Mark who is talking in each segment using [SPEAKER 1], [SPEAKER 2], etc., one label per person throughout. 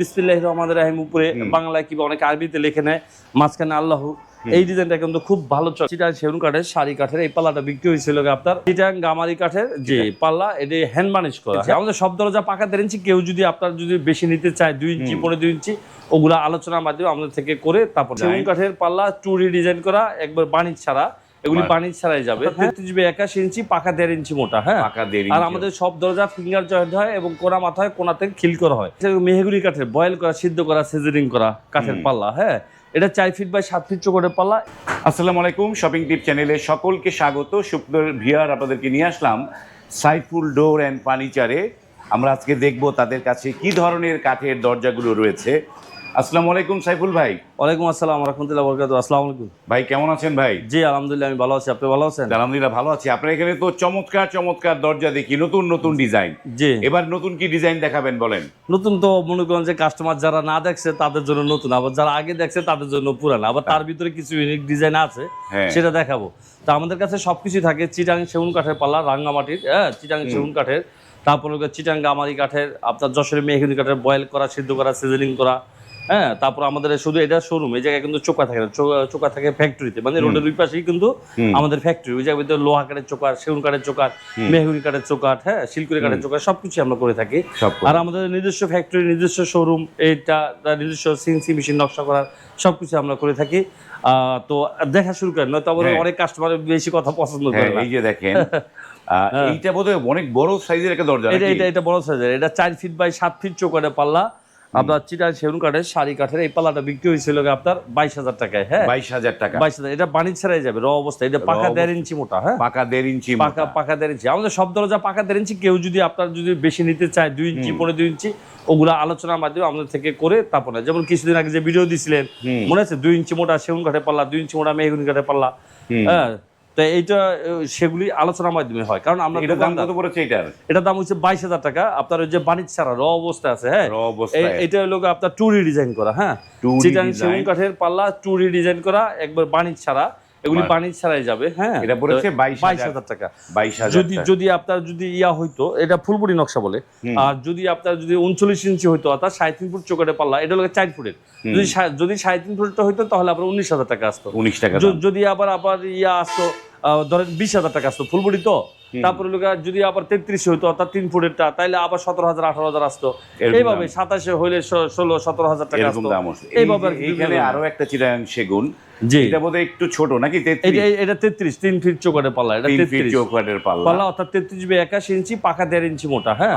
[SPEAKER 1] বিসমিল্লাহির রহমানির রহিম উপরে বাংলায় কিংবা অনেকে আরবিতে লিখে নেয়, মাঝখানে আল্লাহ। এই ডিজাইনটা কিন্তু খুব ভালো চলে। চিটাং সেগুন কাঠের, শাড়ি কাঠের এই পাল্লাটা বিক্রি হয়েছিল আপনার চিটাং গামারি কাঠের যে পাল্লা, এটা হ্যান্ড বানিশ করা। আমাদের সব দরজা পাকা 1.5 ইঞ্চি, কেউ যদি আপনার যদি বেশি নিতে চায় 2 ইঞ্চি 2.5 ইঞ্চি, ওগুলা আলোচনার মাধ্যমে আমাদের থেকে করে তারপর সেগুন কাঠের পাল্লা টুরি ডিজাইন করা, একবার বানিশ ছাড়া, এগুলি বানিশ ছাড়াই যাবে। 81 ইঞ্চি, পাকা 1.5 ইঞ্চি মোটা। হ্যাঁ, আর আমাদের সব দরজা ফিঙ্গার জয়েন্ট হয় এবং কোনা মাথায় কোনাতে খিল করা হয়। মেহগুনি কাঠের বয়েল করা, সিদ্ধ করা, সিজনিং করা কাঠের পাল্লা। হ্যাঁ, এটা 4 ফিট বাই 7 ফিট চৌকাঠের পাল্লা।
[SPEAKER 2] আসসালামু আলাইকুম, শপিং টিপ চ্যানেলে সকলকে স্বাগত। সুপ্রিয় ভিউয়ার, আপনাদেরকে নিয়ে আসলাম সাইফুল ডোর অ্যান্ড ফার্নিচারে। আমরা আজকে দেখব তাদের কাছে কি ধরনের কাঠের দরজাগুলো রয়েছে। আসসালামু আলাইকুম সাইফুল ভাই।
[SPEAKER 1] ওয়ালাইকুম আসসালাম রাহমাতুল্লাহি ওয়া বারাকাতুহু। আসসালামু আলাইকুম
[SPEAKER 2] ভাই, কেমন আছেন ভাই?
[SPEAKER 1] জি আলহামদুলিল্লাহ, আমি ভালো আছি। আপনি ভালো আছেন?
[SPEAKER 2] আলহামদুলিল্লাহ ভালো আছি। আপনার এখানে তো চমৎকার চমৎকার দরজা দেখি, নতুন নতুন ডিজাইন।
[SPEAKER 1] জি,
[SPEAKER 2] এবার নতুন কি ডিজাইন দেখাবেন বলেন?
[SPEAKER 1] নতুন তো মনে করেন যে কাস্টমার যারা না দেখছে তাদের জন্য নতুন, আবার যারা আগে দেখছে তাদের জন্য পুরান, আবার তার ভিতরে কিছু ইউনিক ডিজাইন আছে, সেটা দেখাবো। তো আমাদের কাছে সবকিছু থাকে। চিটাং সেগুন কাঠের পাল্লা, রাঙ্গামাটির চিটাং সেগুন কাঠের, তারপর চিটাং গামারি কাঠের, আপনার যশোরের মেহগনি কাঠের বয়েল করা, সিদ্ধ করা, সিজনিং করা। হ্যাঁ, তারপর আমাদের শুধু এটা শোরুম, এই জায়গায় কিন্তু চোকা থাকে না, চোকা থাকে ফ্যাক্টরিতে, মানে রোডের ওই পাশেই কিন্তু আমাদের ফ্যাক্টরি। ওই জায়গায় ভিতরে লোহা কাঠের চোকার, সেগুন কাঠের চোকার, মেহগনি কাঠের চোকার, হ্যাঁ, শিলকুড়ি কাঠের চোকার, সবকিছু আমরা করে থাকি। আর আমাদের নিজস্ব ফ্যাক্টরি, নিজস্ব শোরুম, এইটা নিজস্ব সিএনসি মেশিন নকশা করার সবকিছু আমরা করে থাকি। তো দেখা শুরু করেন, নয়তো আমাদের অনেক কাস্টমার বেশি কথা পছন্দ করে না।
[SPEAKER 2] এই যে দেখেন, এইটা বোধহয় অনেক বড় সাইজের একটা দরজা।
[SPEAKER 1] এটা বড় সাইজের, এটা 4 ফিট বাই 7 ফিট চৌকাঠের পাল্লা। আপনার চিটাং সেগুন কাঠের, শাড়ি কাঠের এই পাল্লাটা বিক্রি হয়েছিল আপনার 22,000 টাকায়। হ্যাঁ,
[SPEAKER 2] 22,000 টাকা।
[SPEAKER 1] 22,000, এটা বানিশ ছাড়াই যাবে র অবস্থা। এটা পাকা 1.5 ইঞ্চি মোটা। হ্যাঁ,
[SPEAKER 2] পাকা 1.5 ইঞ্চি
[SPEAKER 1] পাকা 1.5 ইঞ্চি। আমাদের সব দরজা পাকা 1.5 ইঞ্চি, কেউ যদি আপনার যদি বেশি নিতে চায় 2 ইঞ্চি 2.5 ইঞ্চি, ওগুলা আলোচনার মাধ্যমে আমাদের থেকে করে তারপরে। যেমন কিছুদিন আগে যে ভিডিও দিছিলেন মনে আছে, 2 ইঞ্চি মোটা সেগুন কাঠের পাল্লা, 2 ইঞ্চি মোটা মেহগনি কাঠের পাল্লা। হ্যাঁ, তো এইটা সেগুলি আলোচনার মাধ্যমে হয়। কারণ আমরা
[SPEAKER 2] এটার দাম কত পড়েছে? এটার
[SPEAKER 1] দাম হচ্ছে 22,000 টাকা। আপনার ওই যে বানিশ ছাড়া র অবস্থা আছে। হ্যাঁ, এটা হলো আপনার টুরি ডিজাইন করা। হ্যাঁ, চিটাং সেগুন কাঠের পাল্লা টুরি ডিজাইন করা, একবার বানিশ ছাড়া, এগুলি বানিশ ছাড়াই যাবে। হ্যাঁ,
[SPEAKER 2] এটা পড়েছে
[SPEAKER 1] 22,000 টাকা।
[SPEAKER 2] 22,000
[SPEAKER 1] যদি আপনার যদি ইয়া হইতো, এটা ফুলবডি নকশা বলে। আর যদি আপনার যদি 39 ইঞ্চি হইতো, অর্থাৎ 3.5 ফুট চৌকাঠের পাল্লা, এটা হলো 4 ফুটের। যদি 3.5 ফুটটা হইতো তাহলে আবার 19,000 টাকা আসতো।
[SPEAKER 2] 19 টাকা।
[SPEAKER 1] যদি আবার ইয়া আসতো, ধরেন 20,000 টাকা আসতো ফুলবডি। তো তারপরে যদি আবার 33 হইতো, অর্থাৎ 3 ফুটেরটা, তাইলে আবার 17,000 18,000 আসতো। এইভাবে 27 হইলে 16-17,000 টাকা আসতো।
[SPEAKER 2] এইভাবে এখানে আরো একটা চিটাং সেগুন, এটা বোধহয় একটু ছোট নাকি?
[SPEAKER 1] এটা 33 3 ফিট চৌকাঠের পাল্লা। এটা
[SPEAKER 2] 3 ফিট চৌকাঠের পাল্লা,
[SPEAKER 1] অর্থাৎ 33 বাই 81 ইঞ্চি, পাকা 1.5 ইঞ্চি মোটা। হ্যাঁ,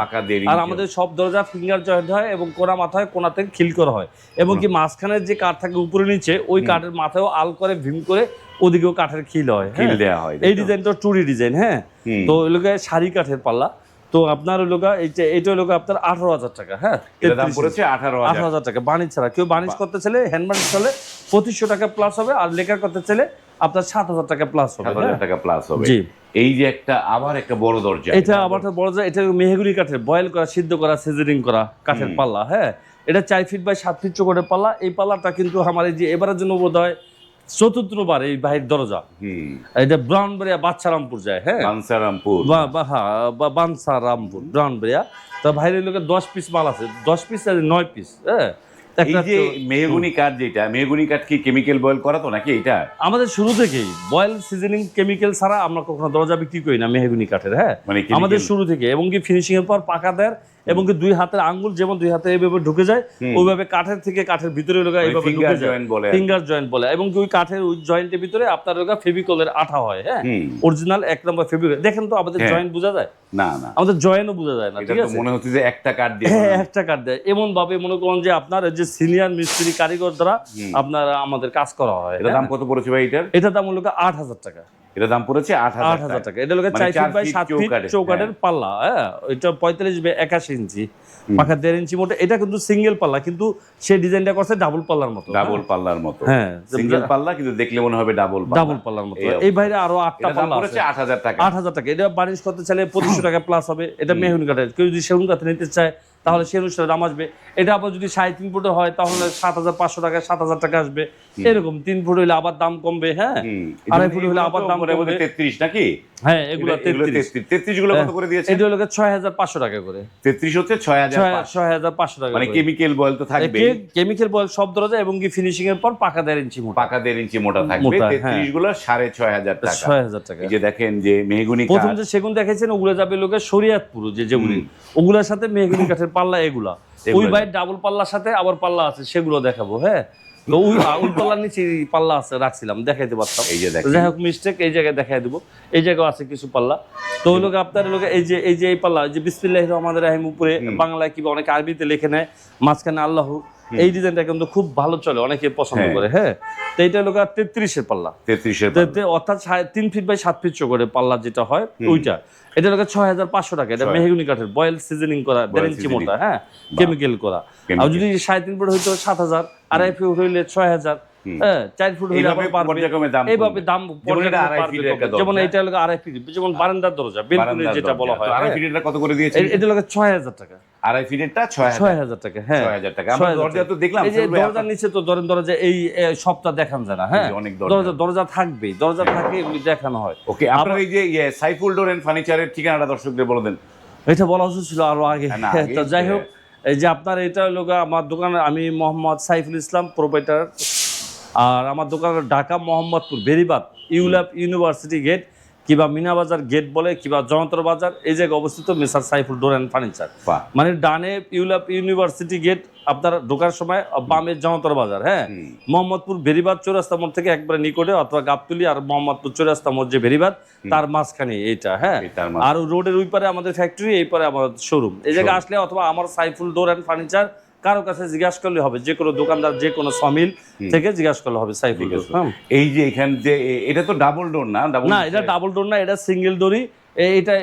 [SPEAKER 1] আর আমাদের সব দরজা ফিঙ্গার জয়েন্ট হয় এবং কোনা মাথায় কোনাতে খিল করা হয়, এবং কি মাঝখানের যে কাঠ থাকে উপরে নিচে, ওই কাঠের মাথায়ও আল করে ভীম করে ওদিকেও কাঠের খিল হয়, খিল দেওয়া হয়। এই ডিজাইনটা টুরি ডিজাইন। হ্যাঁ, তো ওই লোক শাড়ি কাঠের পাল্লা। তো আপনার ওই লোক এইটা হলো আপনার 18,000 টাকা। হ্যাঁ,
[SPEAKER 2] দাম পড়েছে
[SPEAKER 1] 18,000 টাকা। বানিশ ছাড়া, কেউ বানিশ করতে চাইলে হ্যান্ড বানিশ করলে 2500 টাকা প্লাস হবে, আর লেকার করতে চাইলে আপনার 7,000 টাকা প্লাস হবে।
[SPEAKER 2] 7,000 টাকা প্লাস হবে।
[SPEAKER 1] জি,
[SPEAKER 2] এই যে আবার একটা বড় দরজা,
[SPEAKER 1] এটা আবার বড় দরজা। এটা মেহগনি কাঠের বয়েল করা, সিদ্ধ করা, সিজনিং করা কাঠের পাল্লা। হ্যাঁ, এটা 4 ফিট বাই 7 ফিট চৌকাঠের পাল্লা। এই পাল্লাটা কিন্তু আমার এই যে এবারের জন্য বোধ হয় 4বার এই বাহির দরজা। এটা ব্রাউনবাড়িয়া বাচ্চারামপুর যায়। হ্যাঁ, বাঞ্ছারামপুর ব্রাউনবাড়িয়া। তো বাইরের লোকের 10 পিস মাল আছে, 10 পিস 9 পিস। হ্যাঁ,
[SPEAKER 2] এই যে মেহগনি কাঠ, যেটা মেহগনি কাঠ কি কেমিক্যাল বয়েল করা তো নাকি? এটা
[SPEAKER 1] আমাদের শুরু থেকেই বয়েল সিজনিং কেমিক্যাল ছাড়া আমরা কখনো দরজা বিক্রি করি না মেহগনি কাঠের। হ্যাঁ, আমাদের শুরু থেকে, এবং কি ফিনিশিং এর পর পাকা দেয়, এবং কি 2 হাতের আঙ্গুল যেমন 2 হাতে এইভাবে ঢুকে যায়, ওইভাবে কাঠের থেকে কাঠের ভিতরে এইভাবে ঢুকে যায়, ফিঙ্গার জয়েন্ট বলে। এবং কি ওই কাঠের ওই জয়েন্টের ভিতরে আপনার ফেভিকলের আঠা হয়। হ্যাঁ, অরিজিনাল 1 নম্বর ফেভিকল। দেখেন তো আমাদের জয়েন্ট বোঝা যায়
[SPEAKER 2] না?
[SPEAKER 1] আমাদের জয়েন্টও বোঝা যায় না। ঠিক আছে,
[SPEAKER 2] মনে হচ্ছে যে একটা কাঠ দিয়ে,
[SPEAKER 1] একটা কাঠ দেয় এমন ভাবে মনে করেন যে আপনার যে সিনিয়র মিস্ত্রি কারিগর দ্বারা আপনার আমাদের কাজ করা হয়।
[SPEAKER 2] এটার দাম কত পড়েছে ভাই? এটার
[SPEAKER 1] দাম হলো 8,000 টাকা।
[SPEAKER 2] এটা দাম পড়েছে 8,000
[SPEAKER 1] টাকা। এটা হলো 4 ফিট বাই 7 ফিট চৌকাঠের পাল্লা। হ্যাঁ, এটা 45 বাই 81 ইঞ্চি, পাকা 1.5 ইঞ্চি মোটা। এটা কিন্তু সিঙ্গেল পাল্লা, কিন্তু সে ডিজাইনটা করছে ডাবল পাল্লার মতো।
[SPEAKER 2] ডাবল পাল্লার মতো।
[SPEAKER 1] হ্যাঁ,
[SPEAKER 2] সিঙ্গেল পাল্লা কিন্তু দেখলে মনে হবে ডাবল
[SPEAKER 1] পাল্লার মতো। এই বাইরে আরো 8টা পাল্লা আছে।
[SPEAKER 2] 8,000 টাকা।
[SPEAKER 1] 8,000 টাকা। এটা বানিশ করতে চাইলে 2500 টাকা প্লাস হবে। এটা মেহগনি কাঠের। কেউ যদি সেগুন কাঠ নিতে চায় তাহলে সেই অনুসারে দাম আসবে। এটা আবার যদি 3.5 ফুটে হয় তাহলে 7,500 টাকা 7,000 টাকা আসবে, এরকম। 3 ফুট হইলে আবার দাম কমবে, হ্যাঁ, 2.5 ফুট হইলে আবার দাম কমবে।
[SPEAKER 2] 33 নাকি?
[SPEAKER 1] হ্যাঁ, এগুলো
[SPEAKER 2] 33 গুলো কত করে দিয়েছে?
[SPEAKER 1] এটা হলো 6,500 টাকা করে।
[SPEAKER 2] 33 হচ্ছে 6,500
[SPEAKER 1] টাকা,
[SPEAKER 2] মানে কেমিক্যাল বয়েল তো থাকবে,
[SPEAKER 1] কেমিক্যাল বয়েল সব দরজা এবং কি ফিনিশিং এর পর পাকা 1.5 ইঞ্চি মোটা,
[SPEAKER 2] পাকা 1.5 ইঞ্চি মোটা থাকবে। 33 গুলো 6,500 টাকা।
[SPEAKER 1] 6,000 টাকা।
[SPEAKER 2] এই যে দেখেন যে মেহগনি কাঠ,
[SPEAKER 1] প্রথম যে সেগুন দেখাইছেন ওগুলো যাবে লোকে শরীয়তপুর, যেগুলি ওগুলোর সাথে মেহগনি কাঠের পাল্লা এগুলা, ওই বাইর ডাবল পাল্লার সাথে আবার পাল্লা আছে, সেগুলো দেখাবো। হ্যাঁ, তো ওই পাল্লার নিচে পাল্লা আছে, রাখছিলাম, দেখাইতে পারতাম।
[SPEAKER 2] এই যে দেখেন,
[SPEAKER 1] যাই হোক মিস্টেক, এই জায়গায় দেখাই দেবো। এই জায়গায় আছে কিছু পাল্লা। তো ওই লোক আপনার লোক এই যে এই পাল্লা, যে বিসমিল্লাহির রহমানির রহিম উপরে বাংলায় কিংবা অনেকে আরবিতে লিখে নেয়, মাঝখানে আল্লাহ, এই ডিজাইনটা কিন্তু খুব ভালো চলে, অনেকে পছন্দ করে। হ্যাঁ, তো এইটা লোক 33-এর পাল্লা,
[SPEAKER 2] 33
[SPEAKER 1] অর্থাৎ 3 ফিট বাই 7 ফিট করে পাল্লা যেটা হয় ওইটা। এটা লোক 6,500 টাকা। এটা মেহগনি কাঠের বয়েল সিজনিং করা, 1.5 ইঞ্চি মোটা, হ্যাঁ, কেমিক্যাল করা। আর যদি 3.5 ফুট হইতো 7,000, 2.5 ফুট হইলে 6,000, হ্যাঁ, 4 ফুট হইলে আবার পারবে। এইভাবে দাম যেমন এটা হলো 2.5 ফিট, যেমন বারান্দার দরজা, বেলকুনি যেটা বলা হয়।
[SPEAKER 2] 2.5 ফিটেরটা কত করে দিয়েছে?
[SPEAKER 1] এটা হলো 6,000 টাকা।
[SPEAKER 2] 2.5 ফিটেরটা 6,000
[SPEAKER 1] টাকা। হ্যাঁ,
[SPEAKER 2] 6,000 টাকা। আমরা দরজা তো দেখলাম,
[SPEAKER 1] এই যে দরজার নিচে তো ধরেন দরজা এই সবটা দেখান যায় না। হ্যাঁ,
[SPEAKER 2] অনেক
[SPEAKER 1] দরজা থাকবেই, দরজা থাকে, এগুলি দেখানো হয়।
[SPEAKER 2] ওকে, আপনারা এই যে সাইফুল ডোর এন্ড ফার্নিচারের ঠিকানাটা দর্শকদের বলে দেন।
[SPEAKER 1] এটা বলা উচিত ছিল আরো আগে। তো যাই হোক, এই যে আপনার এটা হলো আমার দোকানে, আমি মোহাম্মদ সাইফুল ইসলাম, প্রোপাইটার। আর আমার দোকান Dhaka Mohammadpur Beribadh ULAB university gate, কিংবা মিনা বাজার গেট বলে, কিংবা জনতর বাজার, এই জায়গায় অবস্থিত mister Saiful door and furniture. মানে ডানে ইউল্যাব ইউনিভার্সিটি গেট, আপনার ঢোকার সময় বামে জনতর বাজার। হ্যাঁ, মোহাম্মদপুর বেরিবাদ চৌরাস্তা মোড় থেকে একবারে নিকটে, অথবা গাবতলী আর মোহাম্মদপুর চৌরাস্তা মোড় যে বেরিবাদ, তার মাঝখানে এইটা। হ্যাঁ, আর রোডের ওই পারে আমাদের ফ্যাক্টরি, এই পারে আমাদের শোরুম। এই জায়গায় আসলে অথবা আমার সাইফুল ডোর অ্যান্ড ফার্নিচার কারো কাছে জিজ্ঞাসা করলে হবে, যে কোনো দোকানদার, যে কোনো সমিল থেকে জিজ্ঞাসা করলে হবে সাইফুল ডোর।
[SPEAKER 2] এই যে এখানে যে এটা তো ডাবল ডোর না?
[SPEAKER 1] না, এটা ডাবল ডোর না, এটা সিঙ্গেল ডোরই। এটা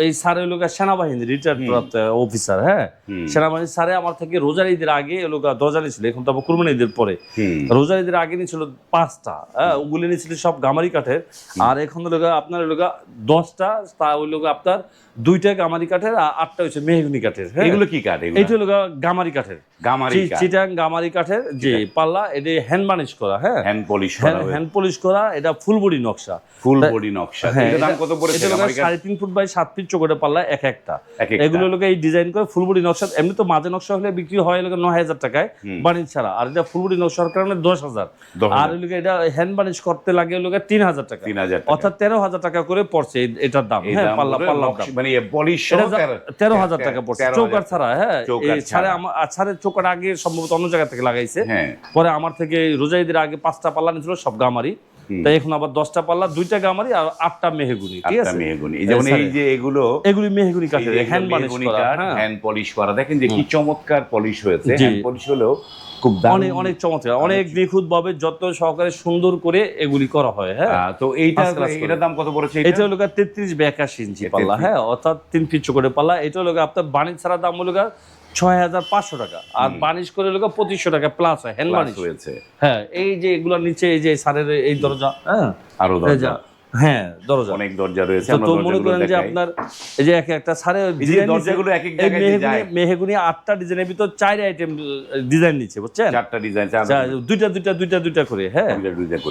[SPEAKER 1] এই স্যার লোক সেনাবাহিনী রিটায়ার্ড প্রাপ্ত অফিসার। হ্যাঁ, সেনাবাহিনী স্যারে আমার থেকে রোজার ঈদের আগে লোক দরজা নিয়েছিল, এখন তো আবার কুরবানি ঈদের পরে। রোজার ঈদের আগে নিয়েছিল 5টা, হ্যাঁ, ওগুলি নিয়েছিল সব গামারি কাঠের। আর এখন লোক আপনার লোক 10টা, তা ওই লোক আপনার 2টা গামারি কাঠের আর 8টা হচ্ছে মেহগনি কাঠের।
[SPEAKER 2] এগুলো কি কাঠ?
[SPEAKER 1] এইটা লোক গামারি কাঠের, চিটাং গামারি কাঠের যে পাল্লা, এটা হ্যান্ড বার্নিশ করা। হ্যাঁ, হ্যান্ড পলিশ করা। এটা ফুল বডি নকশা। এটার দাম কত পড়েছে? 3.5 ফুট বাই 7 ফিট চৌকাঠের পাল্লা একটা। এগুলো লোক এই ডিজাইন করে ফুল বডি নকশা। এমনি তো মাঝে নকশা হলে বিক্রি হয় 9,000 টাকায় বার্নিশ ছাড়া, আর এটা ফুল বডি নকশার কারণে 10,000। আর এটা হ্যান্ড বার্নিশ করতে লাগে 3,000 টাকা, অর্থাৎ 13,000 টাকা করে পড়ছে এটার দাম। হ্যাঁ, পাল্লা
[SPEAKER 2] মানে পলিশ
[SPEAKER 1] 13,000 টাকা পড়ছে চৌকাঠ ছাড়া। হ্যাঁ, ছাড়ের চৌকাঠ আগে সম্ভবত অন্য জায়গা থেকে লাগাইছে, পরে আমার থেকে রোজা ঈদের আগে 5টা পাল্লা নিয়েছিল, সব গামারি। তাই এখন আবার 10টা পাল্লা, 2টা গামারি আর 8টা মেহগুনি। ঠিক আছে,
[SPEAKER 2] যেমন এই যে এগুলি
[SPEAKER 1] মেহগুনি কাঠের হ্যান্ড বার্নিশ করা,
[SPEAKER 2] হ্যান্ড পলিশ করা। দেখেন যে কি চমৎকার পলিশ হয়েছে। হ্যান্ড পলিশ হলেও খুব
[SPEAKER 1] অনেক চমৎকার, অনেক নিখুঁত ভাবে যত্ন সহকারে সুন্দর করে এগুলি করা হয়। হ্যাঁ,
[SPEAKER 2] তো এটার দাম কত পড়েছে?
[SPEAKER 1] এটা হলো 33 বাই 81 ইঞ্চি পাল্লা। হ্যাঁ, অর্থাৎ 3 ফিট চৌকাঠের পাল্লা। এটা হলো আপনার বার্নিশ ছাড়া দাম হলো 6,500 টাকা, আর বার্নিশ করে হলো 2,500 টাকা প্লাস হয় হ্যান্ড বার্নিশ হয়েছে। হ্যাঁ, এই যে এগুলোর নিচে এই যে সারের এই দরজা, হ্যাঁ,
[SPEAKER 2] আরো দরজা,
[SPEAKER 1] হ্যাঁ, দরজা,
[SPEAKER 2] অনেক দরজা রয়েছে।
[SPEAKER 1] তো মনে করেন যে আপনার এই যে একটা সারের
[SPEAKER 2] দরজাগুলো এক এক জায়গায় যায়,
[SPEAKER 1] মেহগুনি 8টা ডিজাইনের ভিতর 4 আইটেম ডিজাইন নিচ্ছে, বুঝছেন?
[SPEAKER 2] 4টা ডিজাইন,
[SPEAKER 1] দুইটা করে। হ্যাঁ,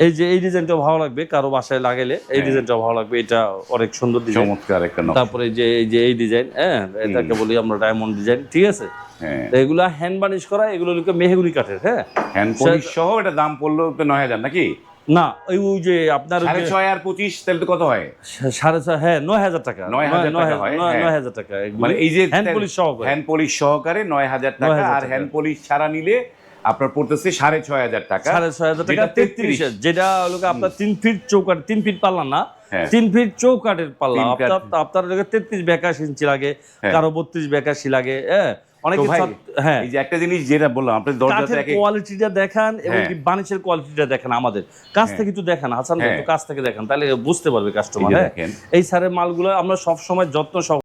[SPEAKER 1] এই যে এই ডিজাইনটা ভালো লাগবে কারো বাসায় লাগাইলে, এই ডিজাইনটা ভালো লাগবে, এটা অনেক সুন্দর ডিজাইন,
[SPEAKER 2] চমৎকার একটা।
[SPEAKER 1] তারপরে এই ডিজাইন, হ্যাঁ, এটাকে বলি আমরা ডায়মন্ড ডিজাইন। ঠিক আছে, এগুলা হ্যান্ড বার্নিশ করা, এগুলো মেহগুনি কাঠের। হ্যাঁ,
[SPEAKER 2] হ্যান্ড পলিশ সহ এটা দাম পড়লো 9,000 নাকি?
[SPEAKER 1] না, ওই যে আপনার
[SPEAKER 2] 6.5 আর 25 তাহলে তো কত হয়?
[SPEAKER 1] 6.5, হ্যাঁ, 9,000 টাকা।
[SPEAKER 2] 9,000 টাকা, মানে এই যে হ্যান্ড পলিশ সহকারে 9,000 টাকা। আর হ্যান্ড পলিশ ছাড়া নিলে আপনার পড়তেছে 6,500 টাকা।
[SPEAKER 1] 6,500 টাকা 33, যেটা হলো আপনার 3 ফিট চৌকাঠ, 3 ফিট পাল্লা না, 3 ফিট চৌকাঠের পাল্লা। আপনার 33 বাই 81 ইঞ্চি লাগে, কারো 32 বাই 81 লাগে। হ্যাঁ, হ্যাঁ,
[SPEAKER 2] এই যে একটা জিনিস যেটা বললাম, আপনি দরজাতে
[SPEAKER 1] কোয়ালিটিটা দেখান এবং বার্নিশের কোয়ালিটিটা দেখেন, আমাদের কাছ থেকে একটু দেখান, হাসান, কাছ থেকে দেখান, তাহলে বুঝতে পারবে কাস্টমার। এই স্যারের মালগুলো আমরা সব সময় যত্ন